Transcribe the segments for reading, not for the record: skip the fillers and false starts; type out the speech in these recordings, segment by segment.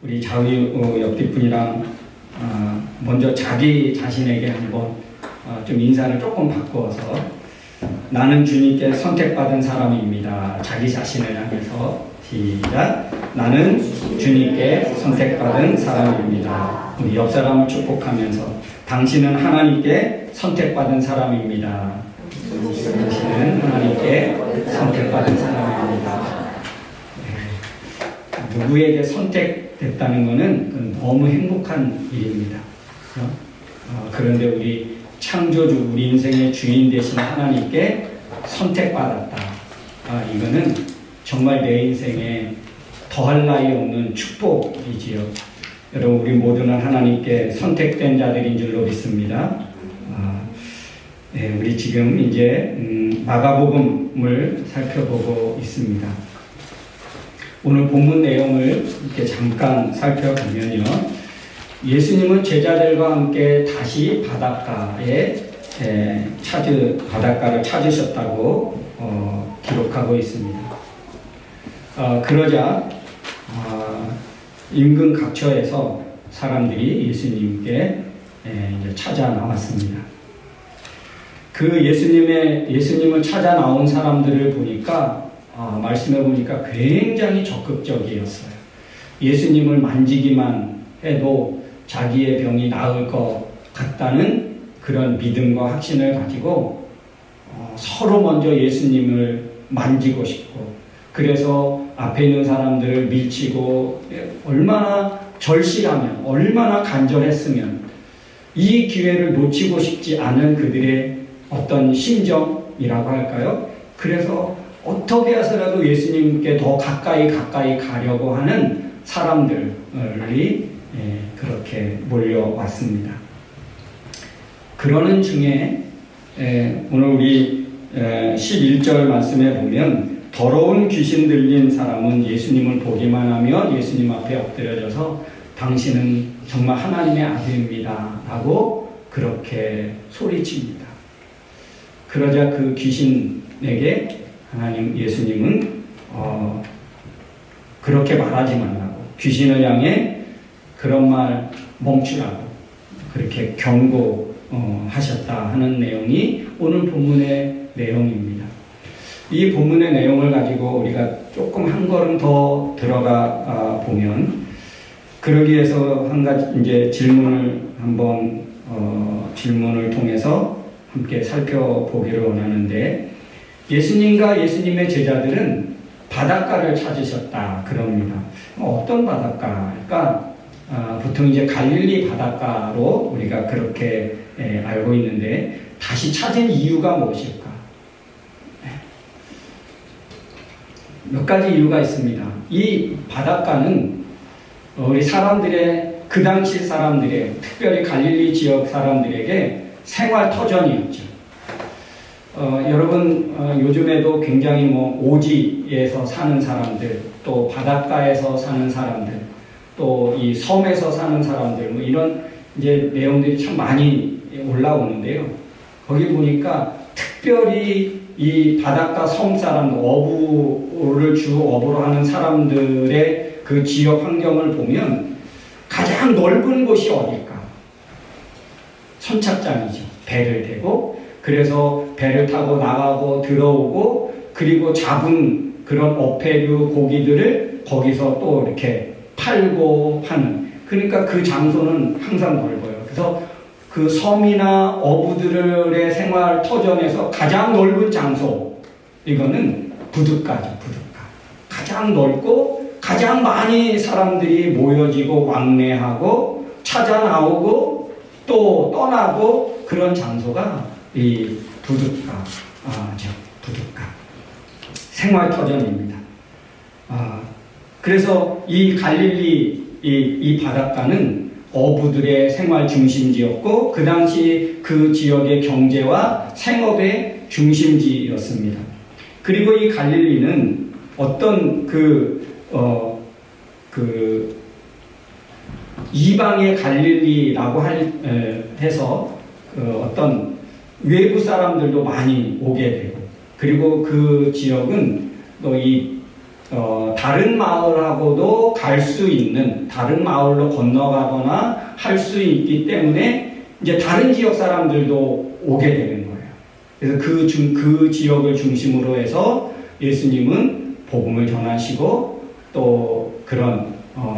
우리 좌우 옆뒷 분이랑 먼저 자기 자신에게 한번 좀 인사를 조금 바꾸어서 나는 주님께 선택받은 사람입니다. 자기 자신을 향해서 시작. 나는 주님께 선택받은 사람입니다. 우리 옆 사람을 축복하면서 당신은 하나님께 선택받은 사람입니다. 당신은 하나님께 선택받은 사람입니다. 누구에게 선택됐다는 것은 너무 행복한 일입니다. 그런데 우리 창조주, 우리 인생의 주인 되신 하나님께 선택받았다. 이거는 정말 내 인생에 더할 나위 없는 축복이지요. 여러분, 우리 모두는 하나님께 선택된 자들인 줄로 믿습니다. 우리 지금 이제 마가복음을 살펴보고 있습니다. 오늘 본문 내용을 이렇게 잠깐 살펴보면요. 예수님은 제자들과 함께 다시 바닷가를 찾으셨다고 기록하고 있습니다. 그러자 인근 각처에서 사람들이 예수님께 이제 찾아 나왔습니다. 그 예수님을 찾아 나온 사람들을 보니까 말씀해 보니까 굉장히 적극적이었어요. 예수님을 만지기만 해도 자기의 병이 나을 것 같다는 그런 믿음과 확신을 가지고 서로 먼저 예수님을 만지고 싶고, 그래서 앞에 있는 사람들을 밀치고, 얼마나 절실하면, 얼마나 간절했으면 이 기회를 놓치고 싶지 않은 그들의 어떤 심정이라고 할까요? 그래서 어떻게 해서라도 예수님께 더 가까이 가려고 하는 사람들이 그렇게 몰려왔습니다. 그러는 중에 오늘 우리 11절 말씀에 보면 더러운 귀신 들린 사람은 예수님을 보기만 하며 예수님 앞에 엎드려져서 당신은 정말 하나님의 아들입니다 라고 그렇게 소리칩니다. 그러자 그 귀신에게 예수님은 그렇게 말하지 말라고, 귀신을 향해 그런 말 멈추라고 그렇게 경고하셨다 하는 내용이 오늘 본문의 내용입니다. 이 본문의 내용을 가지고 우리가 조금 한 걸음 더 들어가 보면, 그러기 위해서 한 가지 이제 질문을 통해서 함께 살펴보기를 원하는데, 예수님과 예수님의 제자들은 바닷가를 찾으셨다 그럽니다. 어떤 바닷가일까? 보통 이제 갈릴리 바닷가로 우리가 그렇게 알고 있는데, 다시 찾은 이유가 무엇일까? 몇 가지 이유가 있습니다. 이 바닷가는 우리 사람들의, 그 당시 사람들의, 특별히 갈릴리 지역 사람들에게 생활 터전이었죠. 여러분, 요즘에도 굉장히 오지에서 사는 사람들, 또 바닷가에서 사는 사람들, 또 이 섬에서 사는 사람들, 이런 이제 내용들이 참 많이 올라오는데요. 거기 보니까 특별히 이 바닷가 섬 사람, 어부를 주 어부로 하는 사람들의 그 지역 환경을 보면 가장 넓은 곳이 어딜까? 선착장이죠. 배를 대고, 그래서 배를 타고 나가고 들어오고, 그리고 잡은 그런 어패류 고기들을 거기서 또 이렇게 팔고 하는, 그러니까 그 장소는 항상 넓어요. 그래서 그 섬이나 어부들의 생활 터전에서 가장 넓은 장소, 이거는 부둣가죠. 부둣가. 가장 넓고 가장 많이 사람들이 모여지고 왕래하고 찾아 나오고 또 떠나고 그런 장소가 이 부둣가죠. 부둣가. 생활 터전입니다. 그래서 이 갈릴리 이 바닷가는 어부들의 생활 중심지였고, 그 당시 그 지역의 경제와 생업의 중심지였습니다. 그리고 이 갈릴리는 어떤 이방의 갈릴리라고 해서 어떤 외부 사람들도 많이 오게 되고, 그리고 그 지역은 또 이 다른 마을하고도 갈 수 있는, 다른 마을로 건너가거나 할 수 있기 때문에 이제 다른 지역 사람들도 오게 되는 거예요. 그래서 그 지역을 중심으로 해서 예수님은 복음을 전하시고 또 그런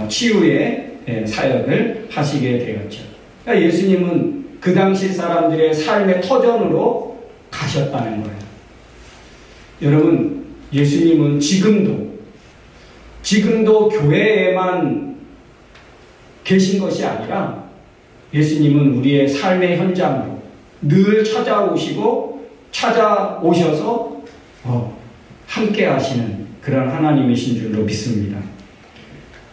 치유의 사역을 하시게 되었죠. 그러니까 예수님은 그 당시 사람들의 삶의 터전으로 가셨다는 거예요. 여러분, 예수님은 지금도 교회에만 계신 것이 아니라 예수님은 우리의 삶의 현장으로 늘 찾아오셔서 함께 하시는 그런 하나님이신 줄로 믿습니다.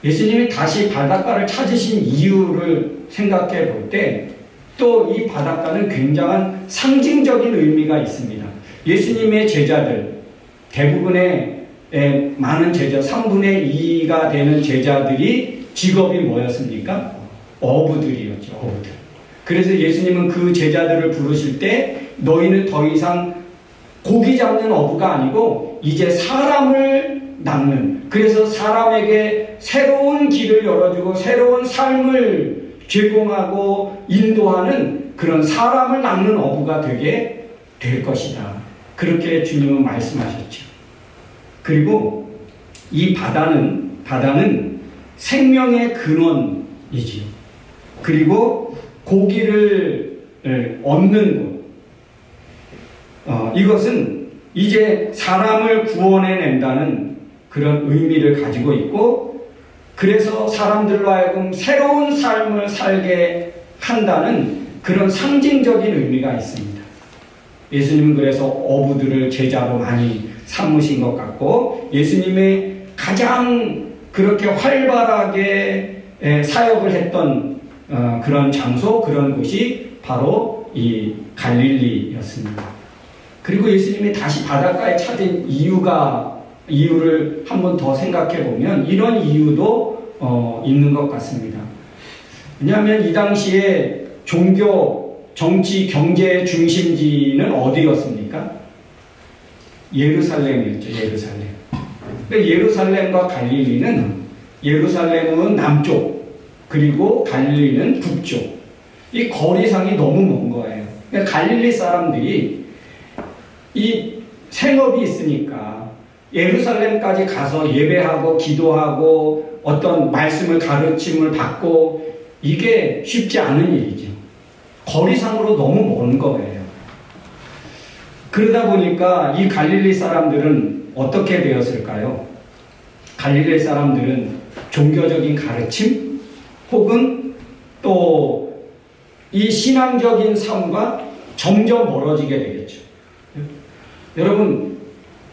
예수님이 다시 바닷가를 찾으신 이유를 생각해 볼 때 또 이 바닷가는 굉장한 상징적인 의미가 있습니다. 예수님의 제자들, 대부분의 많은 제자, 3분의 2가 되는 제자들이 직업이 뭐였습니까? 어부들이었죠. 어부들. 그래서 예수님은 그 제자들을 부르실 때 너희는 더 이상 고기 잡는 어부가 아니고 이제 사람을 낚는, 그래서 사람에게 새로운 길을 열어주고 새로운 삶을 제공하고 인도하는 그런 사람을 낚는 어부가 되게 될 것이다. 그렇게 주님은 말씀하셨죠. 그리고 이 바다는 생명의 근원이지요. 그리고 고기를 얻는 곳. 이것은 이제 사람을 구원해낸다는 그런 의미를 가지고 있고, 그래서 사람들로 하여금 새로운 삶을 살게 한다는 그런 상징적인 의미가 있습니다. 예수님은 그래서 어부들을 제자로 많이 삼으신 것 같고, 예수님의 가장 그렇게 활발하게 사역을 했던 그런 장소, 그런 곳이 바로 이 갈릴리였습니다. 그리고 예수님이 다시 바닷가에 찾은 이유를 한번 더 생각해 보면 이런 이유도 있는 것 같습니다. 왜냐하면 이 당시에 종교, 정치, 경제 중심지는 어디였습니까? 예루살렘이었죠. 예루살렘과 갈릴리는, 예루살렘은 남쪽, 그리고 갈릴리는 북쪽. 이 거리상이 너무 먼 거예요. 그러니까 갈릴리 사람들이 이 생업이 있으니까 예루살렘까지 가서 예배하고 기도하고 어떤 말씀을 가르침을 받고 이게 쉽지 않은 일이죠. 거리상으로 너무 먼 거예요. 그러다 보니까 이 갈릴리 사람들은 어떻게 되었을까요? 갈릴리 사람들은 종교적인 가르침 혹은 또 이 신앙적인 삶과 점점 멀어지게 되겠죠. 여러분,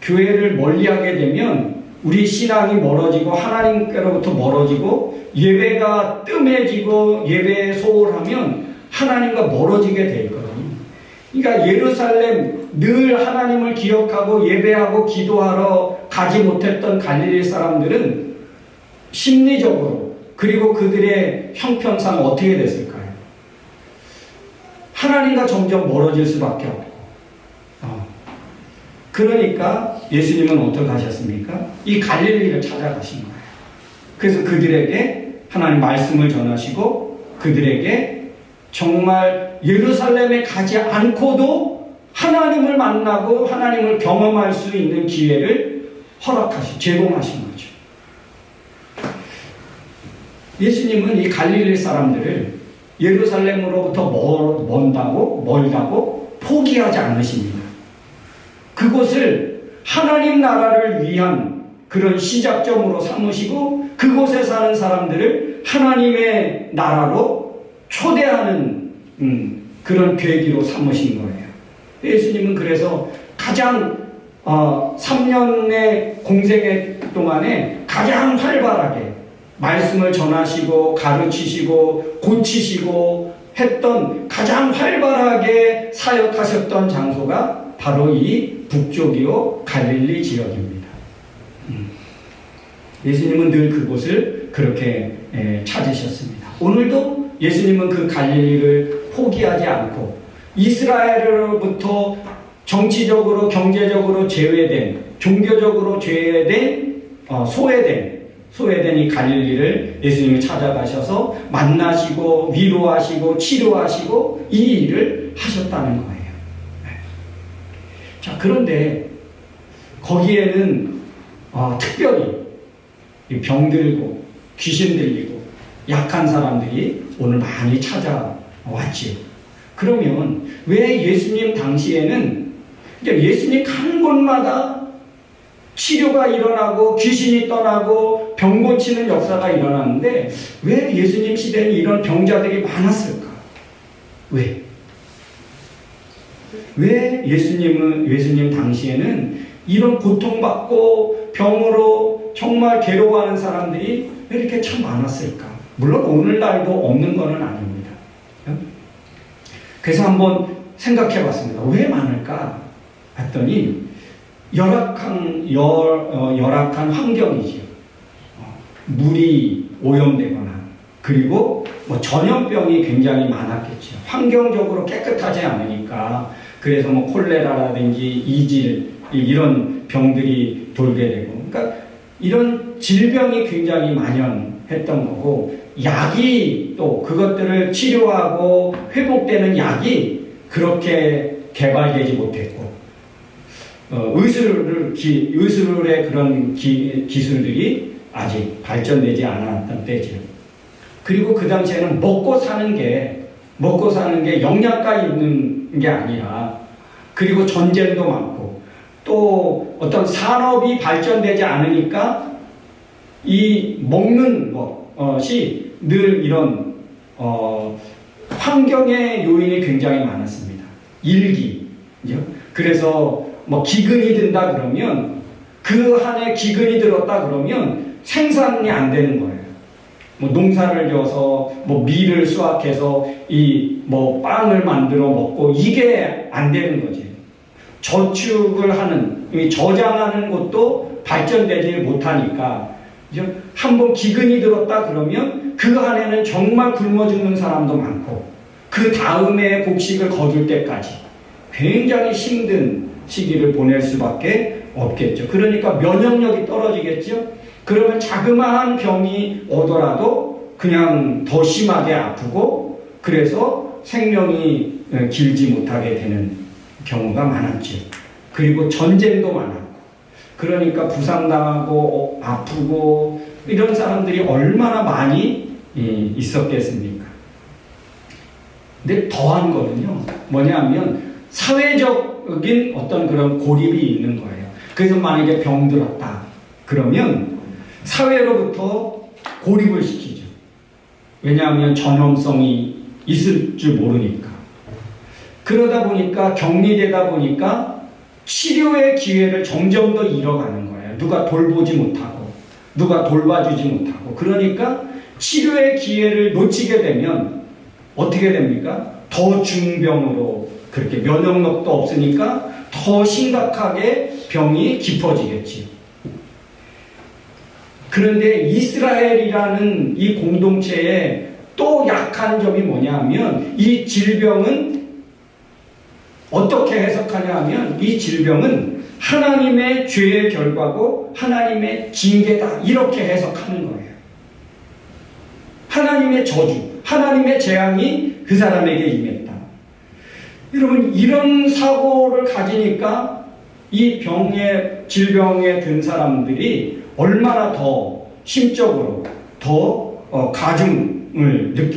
교회를 멀리하게 되면 우리 신앙이 멀어지고 하나님께로부터 멀어지고 예배가 뜸해지고 예배에 소홀하면 하나님과 멀어지게 될 거거든요. 그러니까 예루살렘 늘 하나님을 기억하고 예배하고 기도하러 가지 못했던 갈릴리 사람들은 심리적으로, 그리고 그들의 형편상 어떻게 됐을까요? 하나님과 점점 멀어질 수밖에 없고, 그러니까 예수님은 어떻게 하셨습니까? 이 갈릴리를 찾아가신 거예요. 그래서 그들에게 하나님 말씀을 전하시고 그들에게 정말 예루살렘에 가지 않고도 하나님을 만나고 하나님을 경험할 수 있는 기회를 제공하신 거죠. 예수님은 이 갈릴리 사람들을 예루살렘으로부터 멀다고 포기하지 않으십니다. 그곳을 하나님 나라를 위한 그런 시작점으로 삼으시고 그곳에 사는 사람들을 하나님의 나라로 초대하는 그런 계기로 삼으신 거예요. 예수님은 그래서 가장 3년의 공생애 동안에 가장 활발하게 말씀을 전하시고 가르치시고 고치시고 했던, 가장 활발하게 사역하셨던 장소가 바로 이 북쪽이요 갈릴리 지역입니다. 예수님은 늘 그곳을 그렇게 찾으셨습니다. 오늘도 예수님은 그 갈릴리를 포기하지 않고 이스라엘으로부터 정치적으로 경제적으로 제외된, 종교적으로 제외된 소외된 이 갈릴리를 예수님이 찾아가셔서 만나시고 위로하시고 치료하시고 이 일을 하셨다는 거예요. 자, 그런데 거기에는 특별히 병들고 귀신 들리고 약한 사람들이 오늘 많이 찾아왔지요. 그러면 왜 예수님 당시에는 예수님 가는 곳마다 치료가 일어나고 귀신이 떠나고 병 고치는 역사가 일어났는데 왜 예수님 시대에는 이런 병자들이 많았을까? 왜 예수님 당시에는 이런 고통받고 병으로 정말 괴로워하는 사람들이 왜 이렇게 참 많았을까? 물론 오늘날도 없는 것은 아닙니다. 그래서 한번 생각해 봤습니다. 왜 많을까? 했더니 열악한 환경이지요. 물이 오염되거나 그리고 전염병이 굉장히 많았겠죠. 환경적으로 깨끗하지 않으니까 그래서 콜레라라든지 이질 이런 병들이 돌게 되고 그러니까 이런 질병이 굉장히 만연했던 거고 약이 또 그것들을 치료하고 회복되는 약이 그렇게 개발되지 못했고 의술의 그런 기술들이 아직 발전되지 않았던 때죠. 그리고 그 당시에는 먹고 사는 게 영양가 있는 게 아니라 그리고 전쟁도 많고 또 어떤 산업이 발전되지 않으니까 이 먹는 것이 늘 이런 환경의 요인이 굉장히 많았습니다. 일기. 그래서 기근이 든다 그러면 그 한 해 기근이 들었다 그러면 생산이 안 되는 거예요. 농사를 지어서 밀을 수확해서 빵을 만들어 먹고 이게 안 되는 거지. 저축을 하는 저장하는 것도 발전되지 못하니까 한번 기근이 들었다 그러면 그 한 해는 정말 굶어 죽는 사람도 많고 그 다음에 곡식을 거둘 때까지 굉장히 힘든 시기를 보낼 수밖에 없겠죠. 그러니까 면역력이 떨어지겠죠. 그러면 자그마한 병이 오더라도 그냥 더 심하게 아프고 그래서 생명이 길지 못하게 되는 경우가 많았죠. 그리고 전쟁도 많았고 그러니까 부상당하고 아프고 이런 사람들이 얼마나 많이 있었겠습니까? 근데 더한 거는요 뭐냐면 사회적인 어떤 그런 고립이 있는 거예요. 그래서 만약에 병들었다 그러면 사회로부터 고립을 시키죠. 왜냐하면 전염성이 있을 줄 모르니까. 그러다 보니까 격리되다 보니까 치료의 기회를 점점 더 잃어가는 거예요. 누가 돌보지 못하고 누가 돌봐주지 못하고 그러니까 치료의 기회를 놓치게 되면 어떻게 됩니까? 더 중병으로 그렇게 면역력도 없으니까 더 심각하게 병이 깊어지겠지. 그런데 이스라엘이라는 이 공동체의 또 약한 점이 뭐냐면 이 질병은 어떻게 해석하냐 하면 이 질병은 하나님의 죄의 결과고 하나님의 징계다 이렇게 해석하는 거예요. 하나님의 저주, 하나님의 재앙이 그 사람에게 임했다. 여러분 이런 사고를 가지니까 이 질병에 든 사람들이 얼마나 더 심적으로 더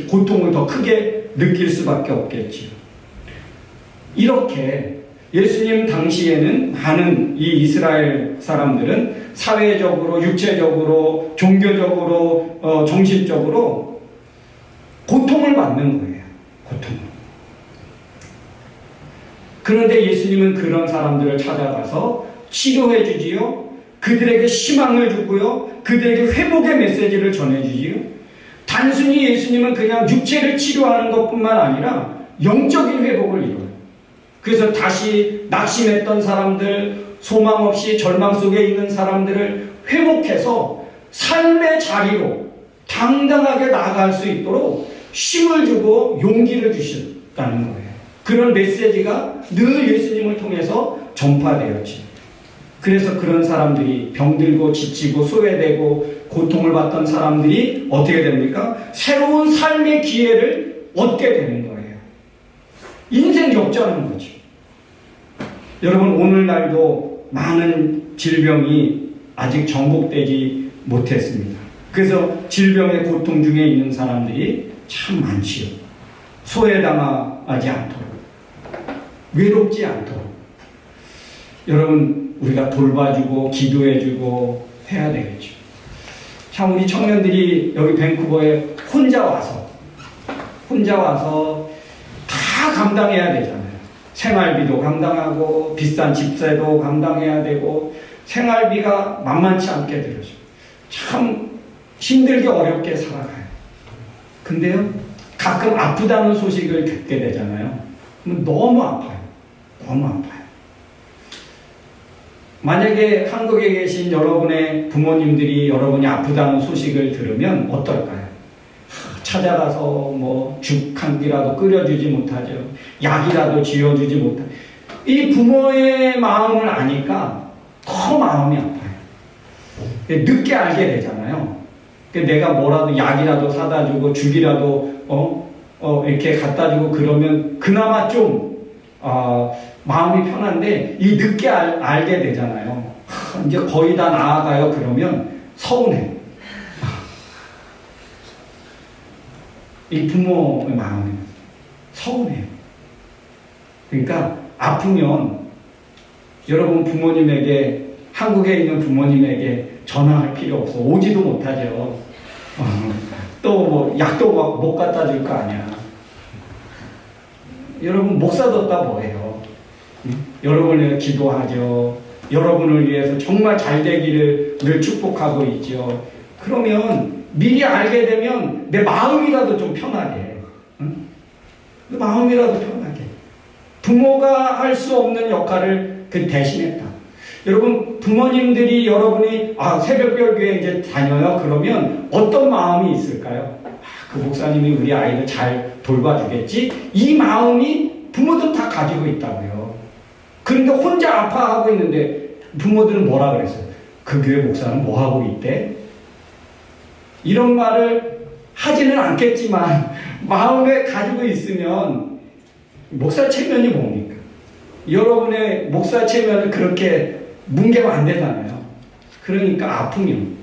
고통을 더 크게 느낄 수밖에 없겠지요. 이렇게 예수님 당시에는 많은 이 이스라엘 사람들은 사회적으로, 육체적으로, 종교적으로, 정신적으로 고통을 받는 거예요. 고통을. 그런데 예수님은 그런 사람들을 찾아가서 치료해 주지요. 그들에게 희망을 주고요. 그들에게 회복의 메시지를 전해주지요. 단순히 예수님은 그냥 육체를 치료하는 것뿐만 아니라 영적인 회복을 이뤄요. 그래서 다시 낙심했던 사람들, 소망 없이 절망 속에 있는 사람들을 회복해서 삶의 자리로 당당하게 나아갈 수 있도록 힘을 주고 용기를 주셨다는 거예요. 그런 메시지가 늘 예수님을 통해서 전파되었지. 그래서 그런 사람들이 병들고 지치고 소외되고 고통을 받던 사람들이 어떻게 됩니까? 새로운 삶의 기회를 얻게 되는 거예요. 인생 역전하는 거죠. 여러분, 오늘날도 많은 질병이 아직 정복되지 못했습니다. 그래서 질병의 고통 중에 있는 사람들이 참 많지요. 소외당하지 않도록, 외롭지 않도록 여러분, 우리가 돌봐주고 기도해주고 해야 되겠죠. 참, 우리 청년들이 여기 밴쿠버에 혼자 와서 다 감당해야 되잖아요. 생활비도 감당하고 비싼 집세도 감당해야 되고 생활비가 만만치 않게 들어죠. 참 힘들게 어렵게 살아가요. 근데요, 가끔 아프다는 소식을 듣게 되잖아요. 그럼 너무 아파요. 너무 아파요. 만약에 한국에 계신 여러분의 부모님들이 여러분이 아프다는 소식을 들으면 어떨까요? 찾아가서 뭐 죽 한 끼라도 끓여주지 못하죠. 약이라도 지어주지 못하죠. 이 부모의 마음을 아니까 더 마음이 아파요. 늦게 알게 되잖아요. 내가 뭐라도 약이라도 사다 주고 죽이라도 이렇게 갖다 주고 그러면 그나마 좀 마음이 편한데 이 늦게 알게 되잖아요. 이제 거의 다 나아가요. 그러면 서운해. 이 부모의 마음은 서운해요. 그러니까 아프면 여러분 부모님에게, 한국에 있는 부모님에게 전화할 필요 없어. 오지도 못하죠. 또 뭐 약도 못 갖다 줄 거 아니야. 여러분 목사 뒀다 뭐해요? 여러분을 위해 기도하죠. 여러분을 위해서 정말 잘 되기를 늘 축복하고 있죠. 그러면 미리 알게 되면 내 마음이라도 좀 편하게, 내 마음이라도 편하게. 부모가 할 수 없는 역할을 대신했다. 여러분, 부모님들이 여러분이 새벽별 교회 이제 다녀요. 그러면 어떤 마음이 있을까요? 그 목사님이 우리 아이를 잘 돌봐주겠지? 이 마음이 부모들 다 가지고 있다고요. 그런데 혼자 아파하고 있는데 부모들은 뭐라 그랬어요? 그 교회 목사는 뭐 하고 있대? 이런 말을 하지는 않겠지만 마음에 가지고 있으면 목사 체면이 뭡니까? 여러분의 목사 체면을 그렇게 뭉개면 안 되잖아요. 그러니까 아프면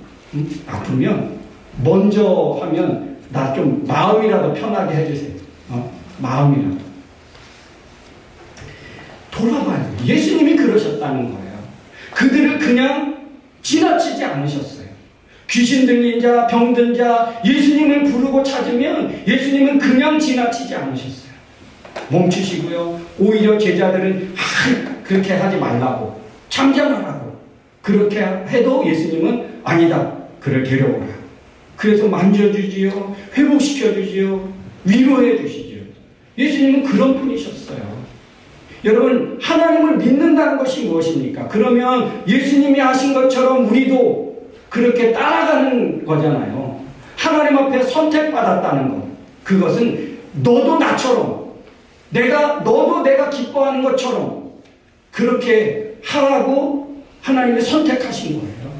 먼저 하면 나 좀 마음이라도 편하게 해주세요. 마음이라도. 돌아봐요. 예수님이 그러셨다는 거예요. 그들을 그냥 지나치지 않으셨어요. 귀신 들린 자, 병든 자, 예수님을 부르고 찾으면 예수님은 그냥 지나치지 않으셨어요. 멈추시고요. 오히려 제자들은 그렇게 하지 말라고, 참전하라고. 그렇게 해도 예수님은 아니다. 그를 데려오라. 그래서 만져주지요. 회복시켜주지요. 위로해주시지요. 예수님은 그런 분이셨어요. 여러분, 하나님을 믿는다는 것이 무엇입니까? 그러면 예수님이 하신 것처럼 우리도 그렇게 따라가는 거잖아요. 하나님 앞에 선택받았다는 것. 그것은 너도 나처럼, 너도 내가 기뻐하는 것처럼 그렇게 하라고 하나님이 선택하신 거예요.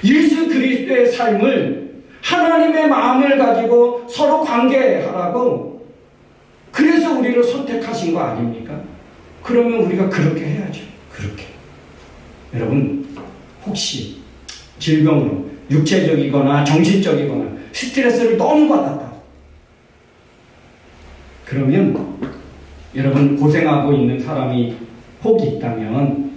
예수 그리스도의 삶을 하나님의 마음을 가지고 서로 관계하라고, 그래서 우리를 선택하신 거 아닙니까? 그러면 우리가 그렇게 해야죠. 그렇게. 여러분, 혹시 질병으로 육체적이거나 정신적이거나 스트레스를 너무 받았다. 그러면 여러분, 고생하고 있는 사람이 혹 있다면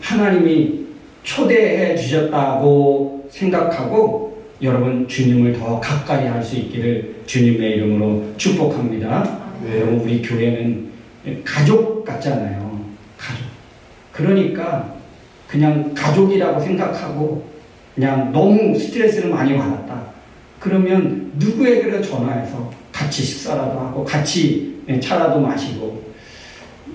하나님이 초대해 주셨다고 생각하고 여러분 주님을 더 가까이 할 수 있기를 주님의 이름으로 축복합니다. 네. 여러분, 우리 교회는 가족 같잖아요. 가족. 그러니까 그냥 가족이라고 생각하고 그냥 너무 스트레스를 많이 받았다. 그러면 누구에게라도 전화해서 같이 식사라도 하고 같이 차라도 마시고,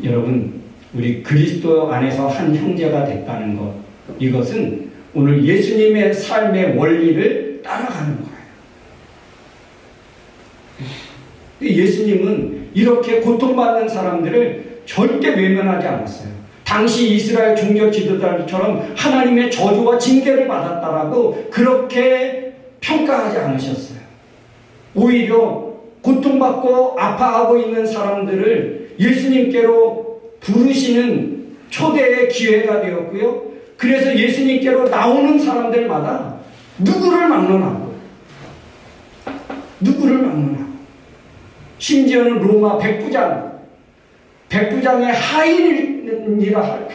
여러분, 우리 그리스도 안에서 한 형제가 됐다는 것, 이것은 오늘 예수님의 삶의 원리를 따라가는 거예요. 예수님은 이렇게 고통받는 사람들을 절대 외면하지 않았어요. 당시 이스라엘 종교 지도자들처럼 하나님의 저주와 징계를 받았다라고 그렇게 평가하지 않으셨어요. 오히려 고통받고 아파하고 있는 사람들을 예수님께로 부르시는 초대의 기회가 되었고요. 그래서 예수님께로 나오는 사람들마다 누구를 막론하고 심지어는 로마 백부장의 하인이라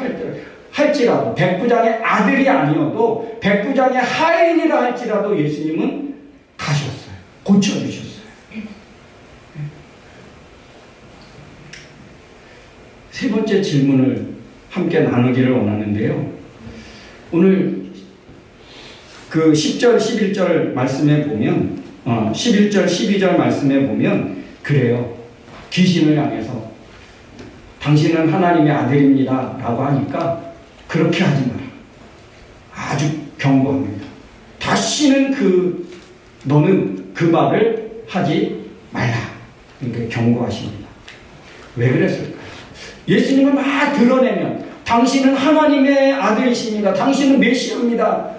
할지라도 백부장의 아들이 아니어도 백부장의 하인이라 할지라도 예수님은 가셨어요. 고쳐주셨어요. 세 번째 질문을 함께 나누기를 원하는데요. 오늘 그 10절, 11절 말씀에 보면 11절, 12절 말씀에 보면 그래요. 귀신을 향해서 당신은 하나님의 아들입니다 라고 하니까 그렇게 하지 마라. 아주 경고합니다. 다시는 너는 그 말을 하지 말라. 이렇게 경고하십니다. 왜 그랬을까요? 예수님을 막 드러내면 당신은 하나님의 아들이십니다. 당신은 메시아입니다.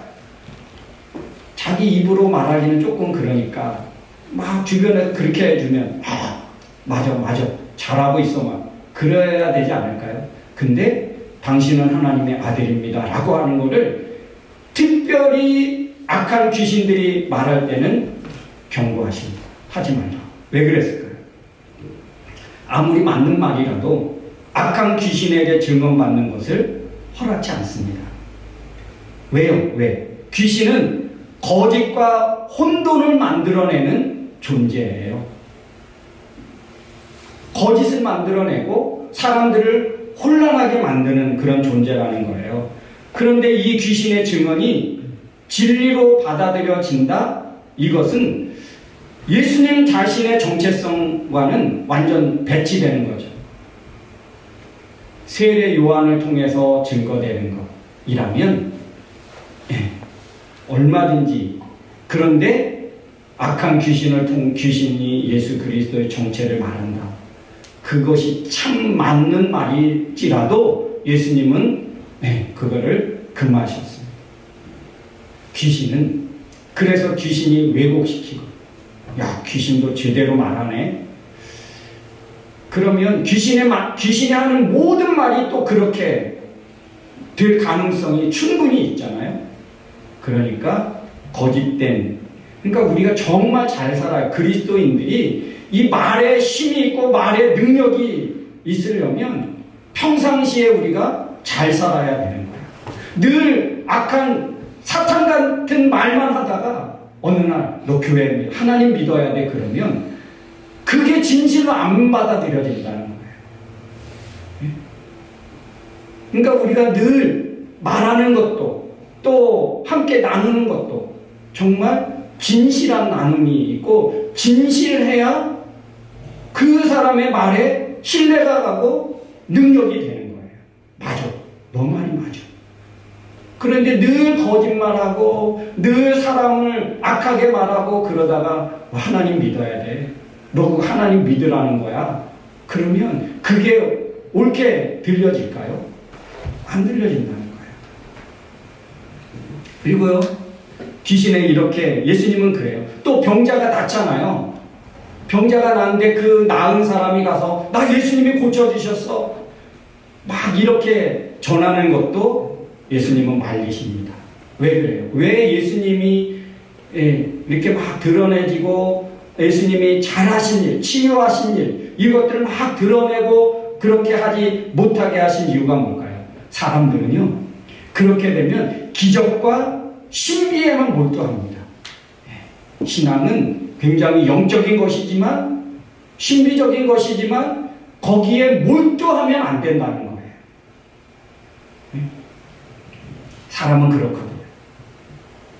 자기 입으로 말하기는 조금 그러니까 막 주변에서 그렇게 해주면 맞아 잘하고 있어 막 그래야 되지 않을까요? 근데 당신은 하나님의 아들입니다 라고 하는 거를 특별히 악한 귀신들이 말할 때는 경고하십니다. 하지 말라. 왜 그랬을까요? 아무리 맞는 말이라도 악한 귀신에게 증언받는 것을 허락지 않습니다. 왜요? 왜? 귀신은 거짓과 혼돈을 만들어내는 존재예요. 거짓을 만들어내고 사람들을 혼란하게 만드는 그런 존재라는 거예요. 그런데 이 귀신의 증언이 진리로 받아들여진다? 이것은 예수님 자신의 정체성과는 완전 배치되는 거죠. 세례 요한을 통해서 증거되는 것이라면 얼마든지. 그런데 악한 귀신이 예수 그리스도의 정체를 말한다. 그것이 참 맞는 말일지라도 예수님은 그거를 금하셨습니다. 귀신은 그래서 귀신이 왜곡시키고 귀신도 제대로 말하네. 그러면 귀신이 하는 모든 말이 또 그렇게 될 가능성이 충분히 있잖아요. 그러니까 거짓된, 그러니까 우리가 정말 잘 살아요. 그리스도인들이 이 말에 힘이 있고 말에 능력이 있으려면 평상시에 우리가 잘 살아야 되는 거예요. 늘 악한 사탄 같은 말만 하다가 어느 날 너 교회 하나님 믿어야 돼 그러면 그게 진실로 안 받아들여진다는 거예요. 그러니까 우리가 늘 말하는 것도 또 함께 나누는 것도 정말 진실한 나눔이 있고 진실해야 그 사람의 말에 신뢰가 가고 능력이 되는 거예요. 맞아. 너 말이 맞아. 그런데 늘 거짓말하고 늘 사람을 악하게 말하고 그러다가 하나님 믿어야 돼. 너 하나님 믿으라는 거야. 그러면 그게 옳게 들려질까요? 안 들려진다는 거예요. 그리고요, 귀신에 이렇게 예수님은 그래요. 또 병자가 낫잖아요. 병자가 나는데 그 나은 사람이 가서 나 예수님이 고쳐주셨어. 막 이렇게 전하는 것도 예수님은 말리십니다. 왜 그래요? 왜 예수님이 이렇게 막 드러내지고 예수님이 잘하신 일, 치유하신 일 이것들을 막 드러내고 그렇게 하지 못하게 하신 이유가 뭘까요? 사람들은요 그렇게 되면 기적과 신비에만 몰두합니다. 신앙은 굉장히 영적인 것이지만 신비적인 것이지만 거기에 몰두하면 안 된다는 거예요. 사람은 그렇거든요.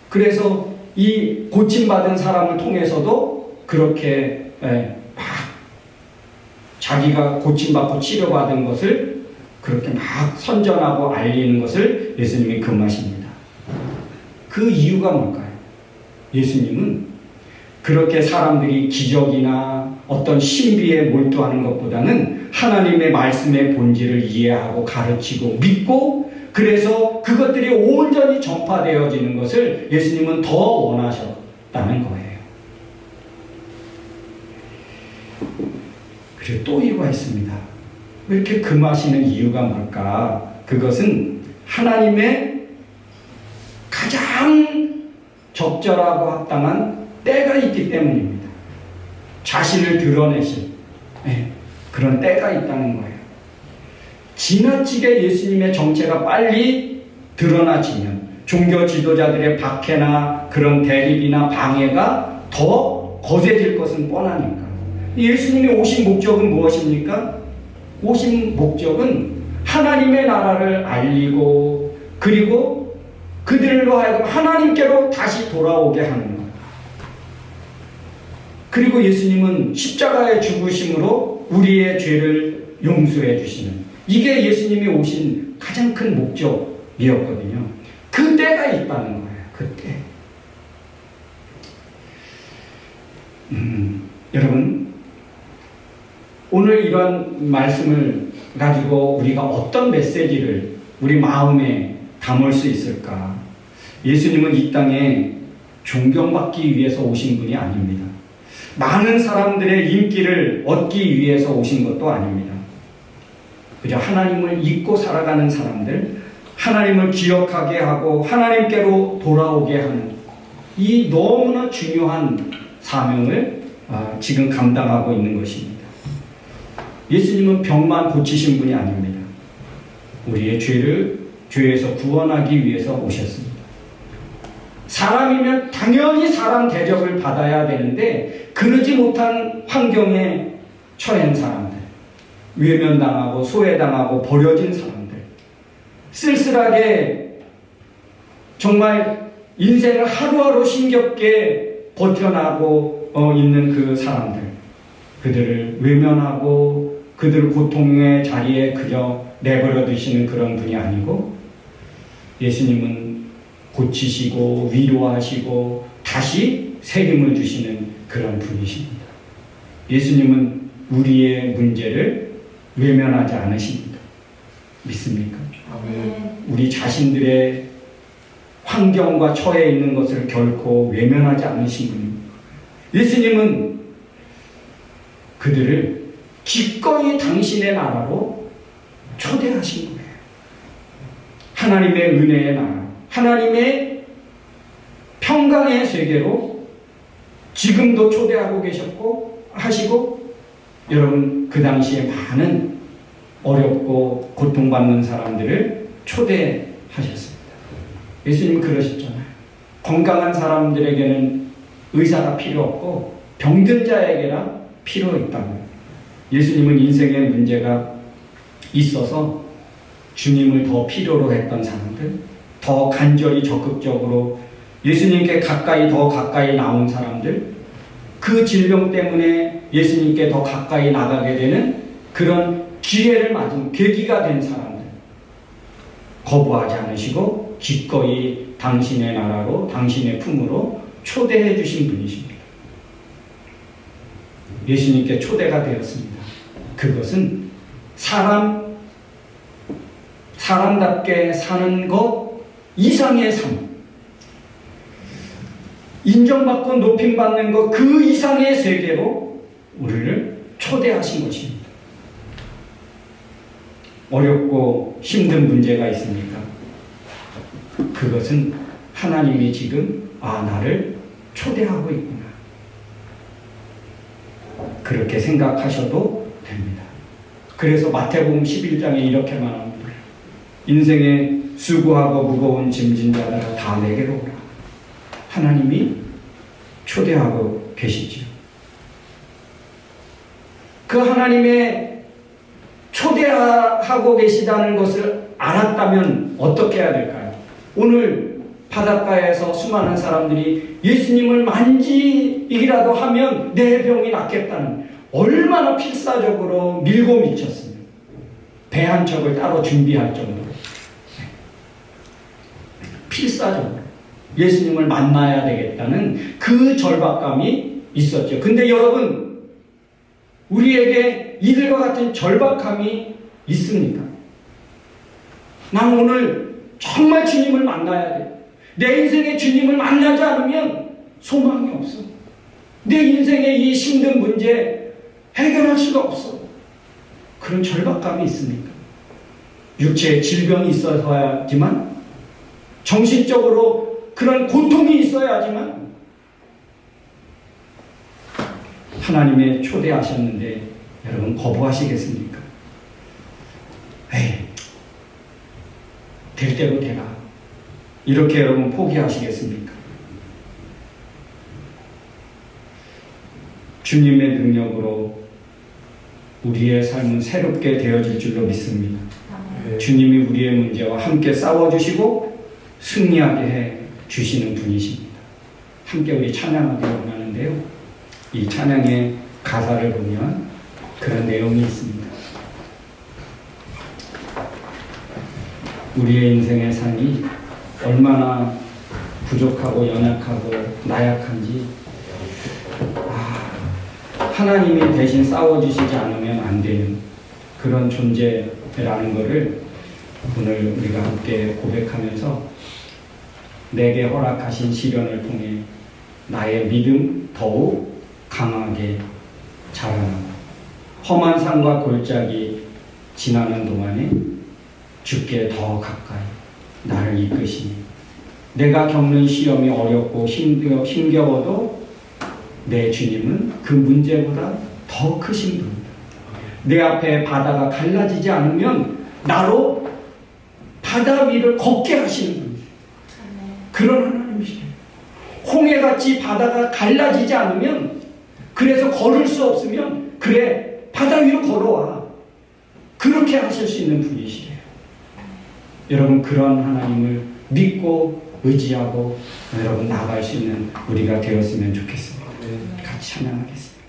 그래서 이 고침받은 사람을 통해서도 그렇게 막 자기가 고침받고 치료받은 것을 그렇게 막 선전하고 알리는 것을 예수님이 금하십니다. 그 이유가 뭘까요? 예수님은 그렇게 사람들이 기적이나 어떤 신비에 몰두하는 것보다는 하나님의 말씀의 본질을 이해하고 가르치고 믿고 그래서 그것들이 온전히 전파되어지는 것을 예수님은 더 원하셨다는 거예요. 그리고 또 이유가 있습니다. 왜 이렇게 금하시는 이유가 뭘까? 그것은 하나님의 가장 적절하고 합당한 때가 있기 때문입니다. 자신을 드러내실 그런 때가 있다는 거예요. 지나치게 예수님의 정체가 빨리 드러나지면 종교 지도자들의 박해나 그런 대립이나 방해가 더 거세질 것은 뻔하니까. 예수님이 오신 목적은 무엇입니까? 오신 목적은 하나님의 나라를 알리고 그리고 그들로 하여금 하나님께로 다시 돌아오게 하는 것. 그리고 예수님은 십자가의 죽으심으로 우리의 죄를 용서해 주시는 이게 예수님이 오신 가장 큰 목적이었거든요. 그 때가 있다는 거예요. 그 때. 여러분 오늘 이런 말씀을 가지고 우리가 어떤 메시지를 우리 마음에 담을 수 있을까? 예수님은 이 땅에 존경받기 위해서 오신 분이 아닙니다. 많은 사람들의 인기를 얻기 위해서 오신 것도 아닙니다. 그저 하나님을 잊고 살아가는 사람들, 하나님을 기억하게 하고 하나님께로 돌아오게 하는 이 너무나 중요한 사명을 지금 감당하고 있는 것입니다. 예수님은 병만 고치신 분이 아닙니다. 우리의 죄에서 구원하기 위해서 오셨습니다. 사람이면 당연히 사람 대접을 받아야 되는데 그러지 못한 환경에 처한 사람들, 외면당하고 소외당하고 버려진 사람들, 쓸쓸하게 정말 인생을 하루하루 힘겹게 버텨나고 있는 그 사람들, 그들을 외면하고 그들 고통의 자리에 그저 내버려 두시는 그런 분이 아니고 예수님은 고치시고 위로하시고 다시 새 힘을 주시는 그런 분이십니다. 예수님은 우리의 문제를 외면하지 않으십니다. 믿습니까? 아멘. 우리 자신들의 환경과 처해 있는 것을 결코 외면하지 않으신 분입니다. 예수님은 그들을 기꺼이 당신의 나라로 초대하신 거예요. 하나님의 은혜의 나라, 하나님의 평강의 세계로 지금도 초대하고 계셨고 하시고 여러분 그 당시에 많은 어렵고 고통받는 사람들을 초대하셨습니다. 예수님은 그러셨잖아요. 건강한 사람들에게는 의사가 필요 없고 병든 자에게나 필요 있다고요. 예수님은 인생의 문제가 있어서 주님을 더 필요로 했던 사람들, 더 간절히 적극적으로 예수님께 더 가까이 나온 사람들, 그 질병 때문에 예수님께 더 가까이 나가게 되는 그런 기회를 맞은 계기가 된 사람들, 거부하지 않으시고 기꺼이 당신의 나라로, 당신의 품으로 초대해 주신 분이십니다. 예수님께 초대가 되었습니다. 그것은 사람답게 사는 것 이상의 삶, 인정받고 높임받는 것 그 이상의 세계로 우리를 초대하신 것입니다. 어렵고 힘든 문제가 있습니까? 그것은 하나님이 지금 나를 초대하고 있구나. 그렇게 생각하셔도 됩니다. 그래서 마태복음 11장에 이렇게 말합니다. 인생에 수고하고 무거운 짐진 자들아 다 내게로 오라. 하나님이 초대하고 계시지요. 그 하나님의 초대하고 계시다는 것을 알았다면 어떻게 해야 될까요? 오늘 바닷가에서 수많은 사람들이 예수님을 만지기라도 하면 내 병이 낫겠다는 얼마나 필사적으로 밀고 미쳤습니다. 배 한 척을 따로 준비할 정도로 필사적으로 예수님을 만나야 되겠다는 그 절박감이 있었죠. 근데 여러분, 우리에게 이들과 같은 절박함이 있습니까? 난 오늘 정말 주님을 만나야 돼. 내 인생에 주님을 만나지 않으면 소망이 없어. 내 인생의 이 힘든 문제 해결할 수가 없어. 그런 절박감이 있습니까? 육체의 질병이 있어야지만, 정신적으로 그런 고통이 있어야지만, 하나님의 초대하셨는데 여러분 거부하시겠습니까? 에이, 될 대로 되라. 이렇게 여러분 포기하시겠습니까? 주님의 능력으로 우리의 삶은 새롭게 되어질 줄로 믿습니다. 주님이 우리의 문제와 함께 싸워주시고 승리하게 해 주시는 분이십니다. 함께 우리 찬양하기 원하는데요. 이 찬양의 가사를 보면 그런 내용이 있습니다. 우리의 인생의 삶이 얼마나 부족하고 연약하고 나약한지 하나님이 대신 싸워주시지 않으면 안 되는 그런 존재라는 것을 오늘 우리가 함께 고백하면서 내게 허락하신 시련을 통해 나의 믿음 더욱 강하게 자라나고 험한 산과 골짜기 지나는 동안에 주께 더 가까이 나를 이끄시니 내가 겪는 시험이 어렵고 힘겨워도 내 주님은 그 문제보다 더 크신 분입니다. 내 앞에 바다가 갈라지지 않으면 나로 바다 위를 걷게 하시는 분이세요. 그런 하나님이시래요. 홍해같이 바다가 갈라지지 않으면, 그래서 걸을 수 없으면 그래 바다 위로 걸어와. 그렇게 하실 수 있는 분이시래요. 여러분, 그런 하나님을 믿고 의지하고 여러분 나아갈 수 있는 우리가 되었으면 좋겠습니다. 같이 찬양하겠습니다.